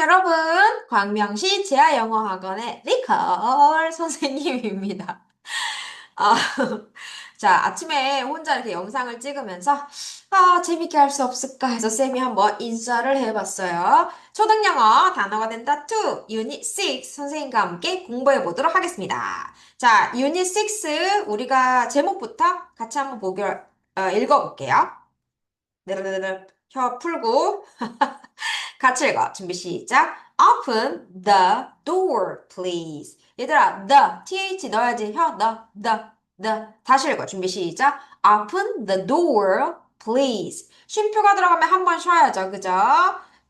여러분, 광명시 재하영어학원의 리컬 선생님입니다. 아, 자, 아침에 혼자 이렇게 영상을 찍으면서 재밌게 할 수 없을까 해서 쌤이 한번 인사를 해봤어요. 초등영어 단어가 된다 2, 유닛 6 선생님과 함께 공부해 보도록 하겠습니다. 자, 유닛 6 우리가 제목부터 같이 한번 읽어볼게요. 네네네. 혀 풀고 같이 읽어. 준비 시작. Open the door, please. 얘들아, th 넣어야지. the. 다시 읽어. 준비 시작. Open the door, please. 쉼표가 들어가면 한 번 쉬어야죠. 그죠?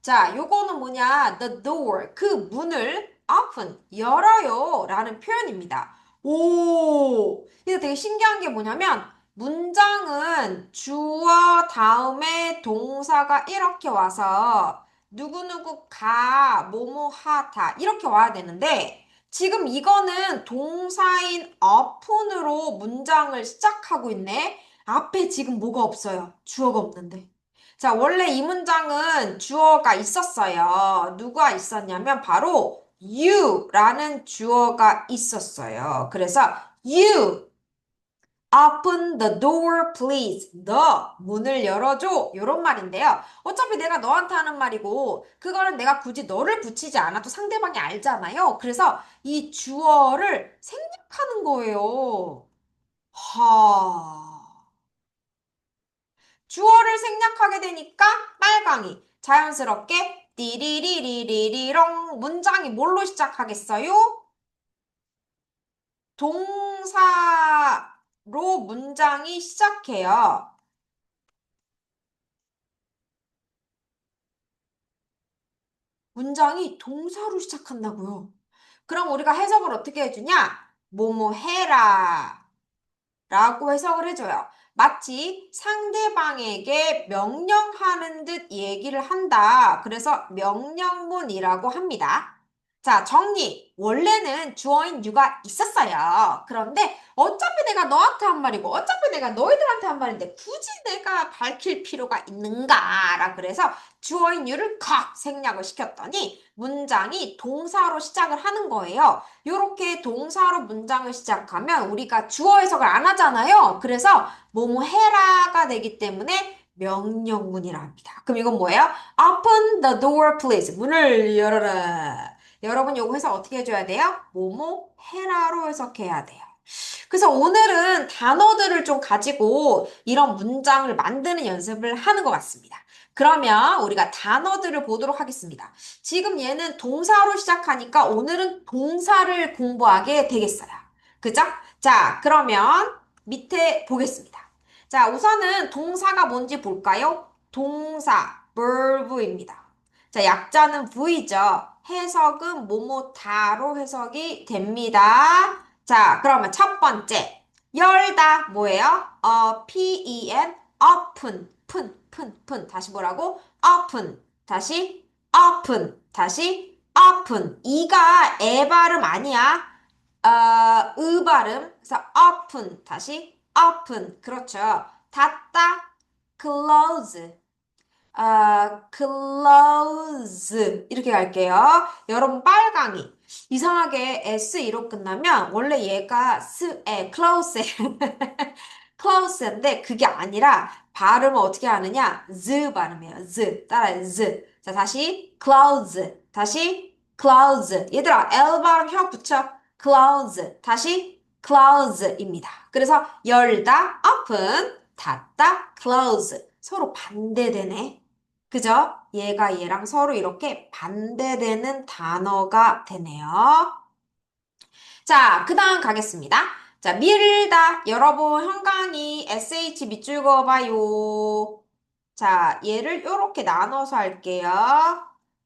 자, 요거는 뭐냐? The door, 그 문을 open, 열어요. 라는 표현입니다. 오, 이거 되게 신기한 게 뭐냐면, 문장은 주어 다음에 동사가 이렇게 와서 누구누구 뭐뭐 하다 이렇게 와야 되는데 지금 이거는 동사인 open으로 문장을 시작하고 있네. 앞에 지금 뭐가 없어요. 주어가 없는데. 자, 원래 이 문장은 주어가 있었어요. 누가 있었냐면 바로 you라는 주어가 있었어요. 그래서 you Open the door, please. 너 문을 열어줘. 요런 말인데요. 어차피 내가 너한테 하는 말이고, 그거는 내가 굳이 너를 붙이지 않아도 상대방이 알잖아요. 그래서 이 주어를 생략하는 거예요. 하. 주어를 생략하게 되니까 빨강이 자연스럽게 띠리리리리리롱 문장이 뭘로 시작하겠어요? 동사로 문장이 시작해요. 문장이 동사로 시작한다고요. 그럼 우리가 해석을 어떻게 해주냐? 뭐뭐 해라 라고 해석을 해줘요. 마치 상대방에게 명령하는 듯 얘기를 한다. 그래서 명령문이라고 합니다. 자, 정리. 원래는 주어인 you가 있었어요. 그런데 어차피 내가 너한테 한 말이고 어차피 내가 너희들한테 한 말인데 굳이 내가 밝힐 필요가 있는가라 그래서 주어인 you를 칵 생략을 시켰더니 문장이 동사로 시작을 하는 거예요. 이렇게 동사로 문장을 시작하면 우리가 주어 해석을 안 하잖아요. 그래서 뭐뭐 해라가 되기 때문에 명령문이라 합니다. 그럼 이건 뭐예요? Open the door, please. 문을 열어라. 여러분 요거 해석 어떻게 해줘야 돼요? 뭐뭐 해라로 해석해야 돼요. 그래서 오늘은 단어들을 좀 가지고 이런 문장을 만드는 연습을 하는 것 같습니다. 그러면 우리가 단어들을 보도록 하겠습니다. 지금 얘는 동사로 시작하니까 오늘은 동사를 공부하게 되겠어요. 그죠? 자, 그러면 밑에 보겠습니다. 자, 우선은 동사가 뭔지 볼까요? 동사, verb입니다. 자, 약자는 V죠. 해석은 뭐뭐다로 해석이 됩니다. 자, 그러면 첫 번째. 열다 뭐예요? pen, open, 푼. 다시 뭐라고? open. 다시 open. 다시 open. 이가 에 발음 아니야. 으 발음. 그래서 open. 다시 open. 그렇죠. 닫다. close. close. 이렇게 갈게요. 여러분, 빨강이. 이상하게 SE로 끝나면 원래 얘가 close. close인데 그게 아니라 발음을 어떻게 하느냐? z 발음이에요. z. 따라해, z. 자, 다시 close. 다시 close. 얘들아, L 발음 혀 붙여. close. 다시 close입니다. 그래서 열다, open, 닫다, close. 서로 반대되네. 그죠? 얘가 얘랑 서로 이렇게 반대되는 단어가 되네요. 자, 그 다음 가겠습니다. 자, 밀다. 여러분, 현강이 SH 밑줄 그어봐요. 자, 얘를 이렇게 나눠서 할게요.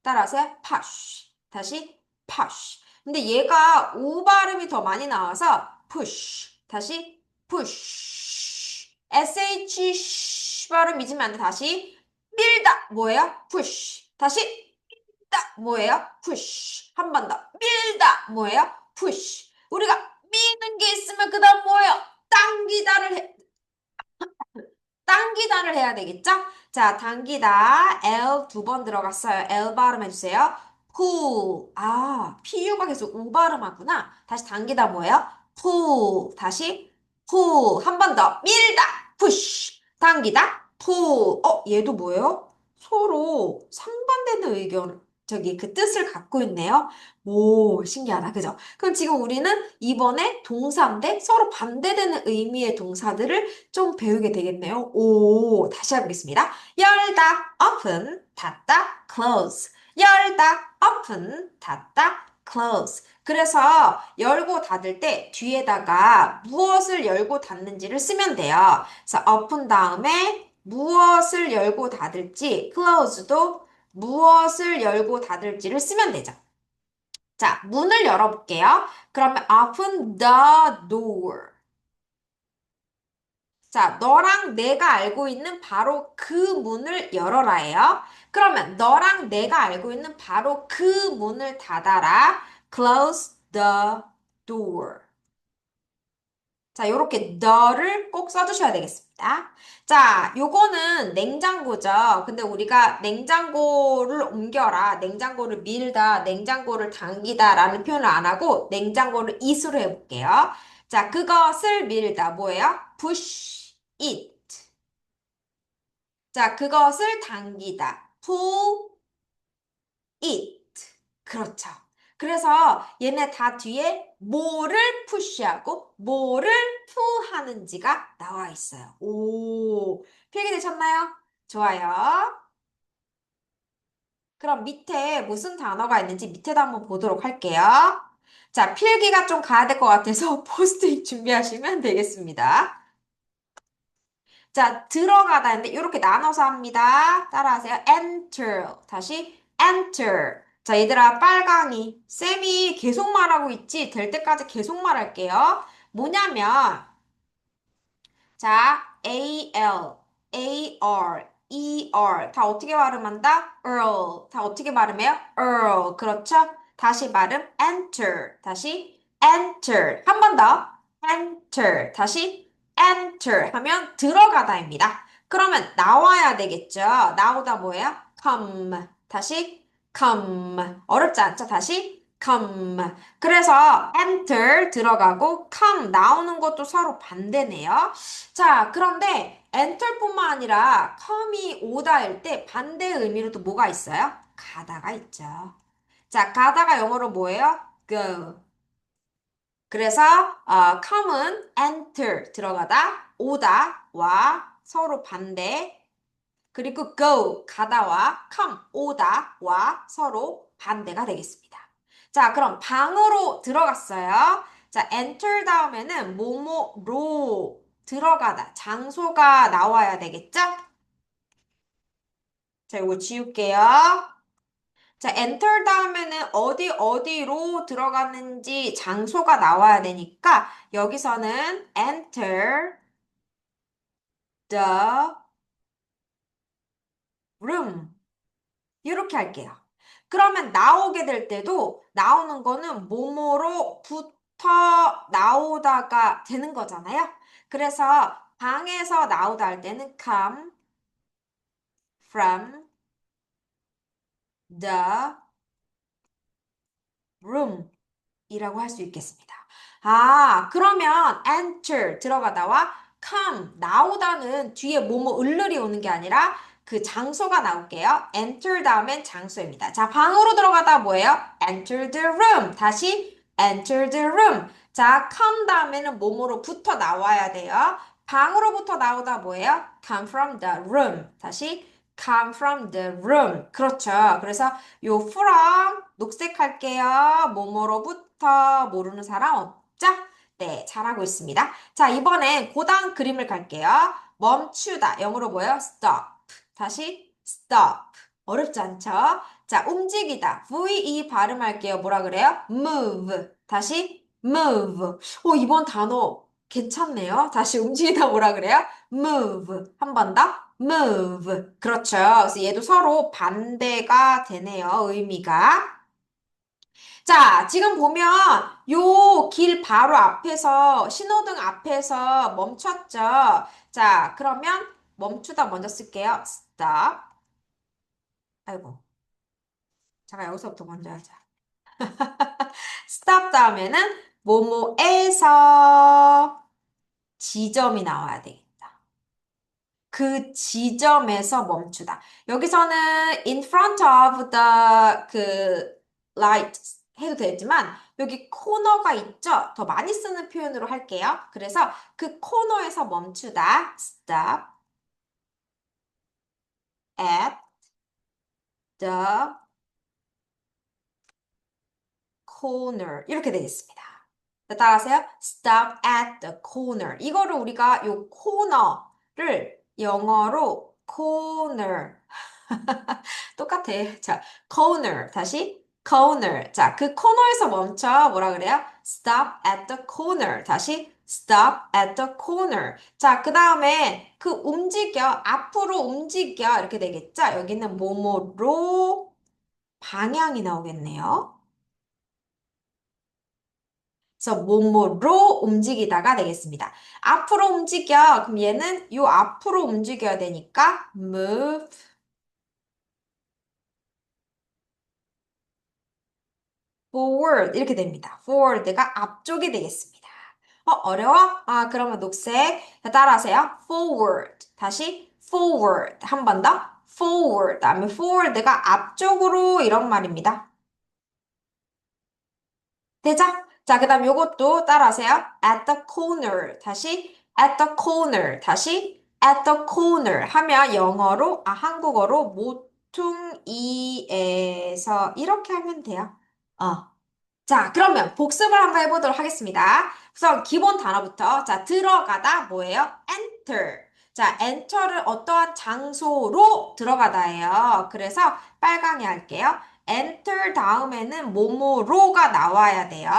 따라서 push. 다시 push. 근데 얘가 우 발음이 더 많이 나와서 push. 다시 push. SH 발음 잊으면 안 돼. 다시 밀다. 뭐예요? push. 다시 밀다. 뭐예요? push. 한 번 더. 밀다. 뭐예요? push. 우리가 미는 게 있으면 그 다음 뭐예요? 당기다를 해야 되겠죠? 자, 당기다. L 두 번 들어갔어요. L 발음 해주세요. pull. 아, PU가 계속 우 발음하구나. 다시 당기다 뭐예요? pull. 다시 pull. 한 번 더. 밀다. push. 당기다. pull. 얘도 뭐예요? 서로 상반되는 의견, 그 뜻을 갖고 있네요. 오, 신기하다. 그죠? 그럼 지금 우리는 이번에 동사인데 서로 반대되는 의미의 동사들을 좀 배우게 되겠네요. 오, 다시 해보겠습니다. 열다, open, 닫다, close. 열다, open, 닫다, close. 그래서 열고 닫을 때 뒤에다가 무엇을 열고 닫는지를 쓰면 돼요. 그래서 open 다음에 무엇을 열고 닫을지, close도 무엇을 열고 닫을지를 쓰면 되죠. 자, 문을 열어볼게요. 그러면 open the door. 자, 너랑 내가 알고 있는 바로 그 문을 열어라예요. 그러면 너랑 내가 알고 있는 바로 그 문을 닫아라. Close the door. 자, 요렇게 the를 꼭 써주셔야 되겠습니다. 자, 요거는 냉장고죠. 근데 우리가 냉장고를 옮겨라, 냉장고를 밀다, 냉장고를 당기다 라는 표현을 안 하고 냉장고를 it으로 해볼게요. 자, 그것을 밀다. 뭐예요? push it. 자, 그것을 당기다. pull it. 그렇죠. 그래서 얘네 다 뒤에 뭐를 푸시하고 뭐를 푸하는지가 나와 있어요. 오, 필기되셨나요? 좋아요. 그럼 밑에 무슨 단어가 있는지 밑에도 한번 보도록 할게요. 자, 필기가 좀 가야 될 것 같아서 포스트잇 준비하시면 되겠습니다. 자, 들어가다 했는데 이렇게 나눠서 합니다. 따라하세요. enter. 다시 enter. 자, 얘들아, 빨강이. 쌤이 계속 말하고 있지? 될 때까지 계속 말할게요. 뭐냐면, 자, A-L, A-R, E-R. 다 어떻게 발음한다? Earl. 다 어떻게 발음해요? Earl. 그렇죠? 다시 발음, enter. 다시, enter. 한 번 더. enter. 다시, enter. 하면 들어가다입니다. 그러면 나와야 되겠죠? 나오다 뭐예요? come. 다시, come. 어렵지 않죠? 다시, come. 그래서 enter 들어가고 come 나오는 것도 서로 반대네요. 자, 그런데 enter뿐만 아니라 come이 오다일 때 반대 의미로 또 뭐가 있어요? 가다가 있죠. 자, 가다가 영어로 뭐예요? go. 그래서 come은 enter 들어가다, 오다, 와 서로 반대. 그리고 go 가다와 come 오다와 서로 반대가 되겠습니다. 자, 그럼 방으로 들어갔어요. 자, enter 다음에는 뭐뭐로 들어가다 장소가 나와야 되겠죠? 자, 이거 지울게요. 자, enter 다음에는 어디로 들어갔는지 장소가 나와야 되니까 여기서는 enter the room 이렇게 할게요. 그러면 나오게 될 때도 나오는 거는 뭐뭐로부터 나오다가 되는 거잖아요. 그래서 방에서 나오다 할 때는 come from the room 이라고 할 수 있겠습니다. 아, 그러면 enter 들어가다와 come 나오다는 뒤에 뭐뭐 을을이 오는 게 아니라 그 장소가 나올게요. enter 다음엔 장소입니다. 자, 방으로 들어가다 뭐예요? enter the room. 다시 enter the room. 자, come 다음에는 뭐뭐로부터 나와야 돼요. 방으로부터 나오다 뭐예요? come from the room. 다시 come from the room. 그렇죠. 그래서 요 from 녹색 할게요. 뭐뭐로부터 모르는 사람 없죠? 네, 잘하고 있습니다. 자, 이번엔 고단 그림을 갈게요. 멈추다. 영어로 뭐예요? stop. 다시 stop. 어렵지 않죠? 자, 움직이다. V-E 발음할게요. 뭐라 그래요? move. 다시 move. 이번 단어 괜찮네요. 다시 움직이다 뭐라 그래요? move. 한 번 더. move. 그렇죠. 그래서 얘도 서로 반대가 되네요. 의미가. 자, 지금 보면 요 길 바로 앞에서 신호등 앞에서 멈췄죠. 자, 그러면 멈추다 먼저 쓸게요. stop. 아이고. 잠깐 여기서부터 먼저 하자. stop 다음에는 뭐뭐에서 지점이 나와야 되겠다. 그 지점에서 멈추다. 여기서는 in front of the 그 light 해도 되지만 여기 코너가 있죠? 더 많이 쓰는 표현으로 할게요. 그래서 그 코너에서 멈추다. stop at the corner 이렇게 되겠습니다. 자, 따라하세요. Stop at the corner. 이거를 우리가 요 코너를 영어로 corner 똑같아. 자, corner 다시 corner. 자, 그 코너에서 멈춰. 뭐라 그래요? Stop at the corner. 다시 stop at the corner. 자, 그 다음에 그 움직여 앞으로 움직여 이렇게 되겠죠? 여기는 뭐뭐로 방향이 나오겠네요. 그래서 몸으로 움직이다가 되겠습니다. 앞으로 움직여. 그럼 얘는 요 앞으로 움직여야 되니까 move forward 이렇게 됩니다. forward가 앞쪽이 되겠습니다. 어려워? 아, 그러면 녹색. 자, 따라하세요. forward. 다시 forward. 한 번 더. forward. 다음에 forward가 앞쪽으로 이런 말입니다. 되죠? 자, 그 다음 요것도 따라하세요. at the corner. 다시 at the corner. 다시 at the corner 하면 영어로, 한국어로 모퉁이에서 이렇게 하면 돼요. 어. 자, 그러면 복습을 한번 해보도록 하겠습니다. 우선 기본 단어부터. 자, 들어가다 뭐예요? enter. 자, enter를 어떠한 장소로 들어가다예요. 그래서 빨강이 할게요. enter 다음에는 뭐뭐로가 나와야 돼요.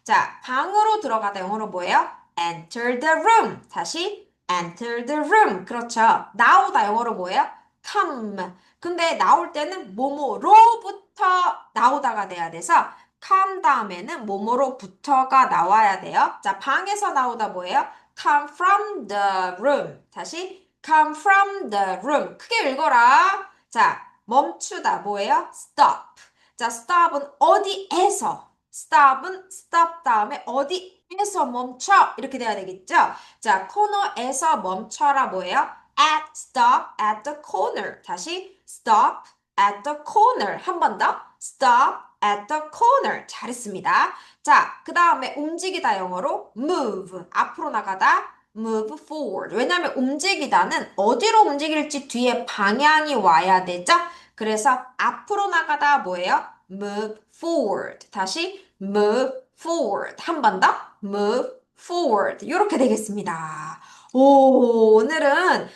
자, 방으로 들어가다 영어로 뭐예요? enter the room. 다시 enter the room. 그렇죠. 나오다 영어로 뭐예요? come. 근데 나올 때는 뭐뭐로부터 나오다가 돼야 돼서 come 다음에는 뭐뭐로부터가 나와야 돼요. 자, 방에서 나오다 뭐예요? come from the room. 다시 come from the room. 크게 읽어라. 자, 멈추다 뭐예요? stop. 자, stop은 어디에서. stop은 stop 다음에 어디에서 멈춰. 이렇게 돼야 되겠죠? 자, 코너에서 멈춰라 뭐예요? at stop at the corner. 다시 stop at the corner. 한 번 더. stop at the corner. 잘했습니다. 자, 그 다음에 움직이다 영어로 move. 앞으로 나가다 move forward. 왜냐하면 움직이다는 어디로 움직일지 뒤에 방향이 와야 되죠? 그래서 앞으로 나가다 뭐예요? move forward. 다시 move forward. 한 번 더 move forward. 이렇게 되겠습니다. 오, 오늘은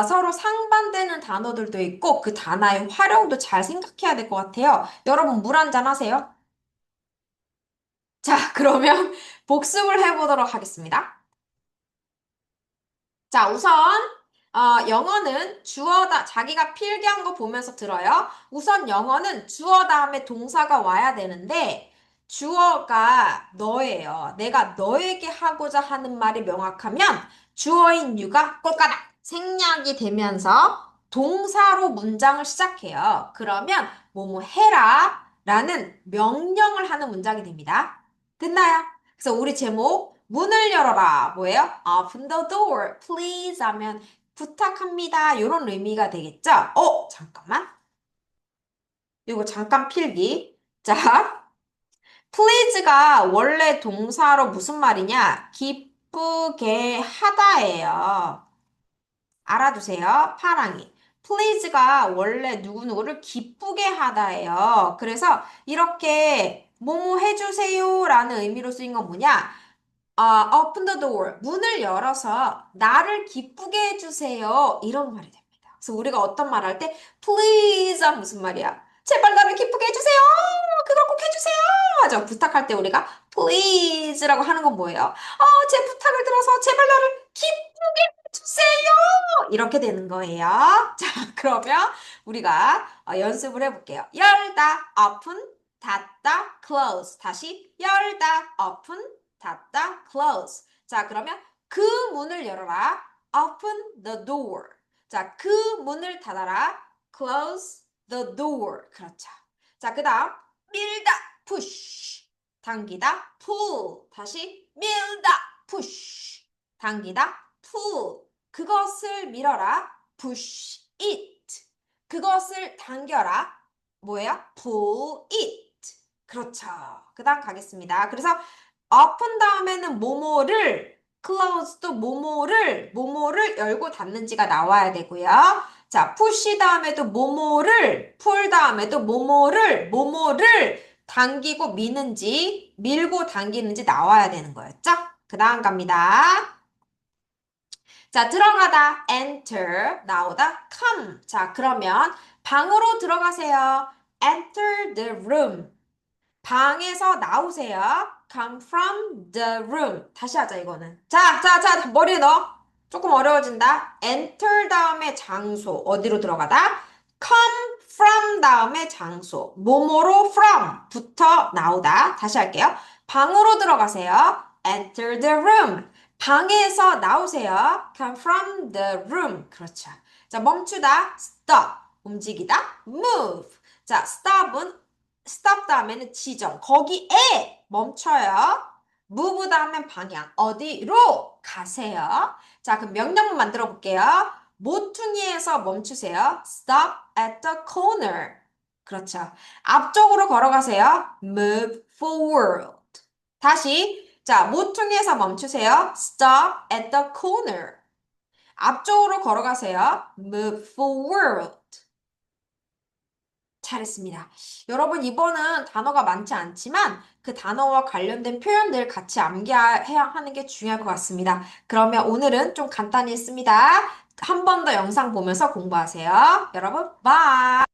서로 상반되는 단어들도 있고 그 단어의 활용도 잘 생각해야 될 것 같아요. 여러분 물 한 잔 하세요. 자, 그러면 복습을 해보도록 하겠습니다. 자, 우선 영어는 자기가 필기한 거 보면서 들어요. 우선 영어는 주어 다음에 동사가 와야 되는데 주어가 너예요. 내가 너에게 하고자 하는 말이 명확하면 주어인 you가 꼴까닥 생략이 되면서 동사로 문장을 시작해요. 그러면 뭐뭐 해라 라는 명령을 하는 문장이 됩니다. 됐나요? 그래서 우리 제목 문을 열어라. 뭐예요? Open the door, please 하면 부탁합니다. 이런 의미가 되겠죠? 잠깐만. 이거 잠깐 필기. 자, please가 원래 동사로 무슨 말이냐? 기쁘게 하다예요. 알아두세요. 파랑이. please가 원래 누구누구를 기쁘게 하다예요. 그래서 이렇게 뭐뭐 해주세요 라는 의미로 쓰인 건 뭐냐? open the door. 문을 열어서 나를 기쁘게 해주세요. 이런 말이 됩니다. 그래서 우리가 어떤 말 할 때, please 하면 무슨 말이야? 제발 나를 기쁘게 해주세요. 그걸 꼭 해주세요. 하죠. 부탁할 때 우리가 please라고 하는 건 뭐예요? 제 부탁을 들어서 제발 나를 기쁘게 해주세요. 이렇게 되는 거예요. 자, 그러면 우리가 연습을 해볼게요. 열다, open, 닫다, close. 다시 열다, open, 닫다, close. 자, 그러면 그 문을 열어라. open the door. 자, 그 문을 닫아라. close the door. 그렇죠. 자, 그 다음 밀다, push. 당기다, pull. 다시 밀다, push. 당기다, pull. 그것을 밀어라, push it. 그것을 당겨라, 뭐예요? pull it. 그렇죠. 그 다음 가겠습니다. 그래서 open 다음에는 뭐뭐를, close도 뭐뭐를 열고 닫는지가 나와야 되고요. 자, push 다음에도 뭐뭐를, pull 다음에도 뭐뭐를 당기고 미는지, 밀고 당기는지 나와야 되는 거였죠? 그 다음 갑니다. 자, 들어가다, enter, 나오다, come. 자, 그러면 방으로 들어가세요. enter the room. 방에서 나오세요. Come from the room. 다시 하자, 이거는. 자, 머리에 넣어. 조금 어려워진다. Enter 다음에 장소. 어디로 들어가다? Come from 다음에 장소. 뭐뭐로 from. 부터 나오다. 다시 할게요. 방으로 들어가세요. Enter the room. 방에서 나오세요. Come from the room. 그렇죠. 자, 멈추다. Stop. 움직이다. Move. 자, stop 다음에는 지점. 거기에 멈춰요. move 다음엔 방향. 어디로 가세요? 자, 그럼 명령문 만들어 볼게요. 모퉁이에서 멈추세요. Stop at the corner. 그렇죠. 앞쪽으로 걸어가세요. Move forward. 다시. 자, 모퉁이에서 멈추세요. Stop at the corner. 앞쪽으로 걸어가세요. Move forward. 잘했습니다. 여러분, 이번은 단어가 많지 않지만 그 단어와 관련된 표현들 같이 암기해야 하는 게 중요할 것 같습니다. 그러면 오늘은 좀 간단히 했습니다. 한 번 더 영상 보면서 공부하세요. 여러분, 바이!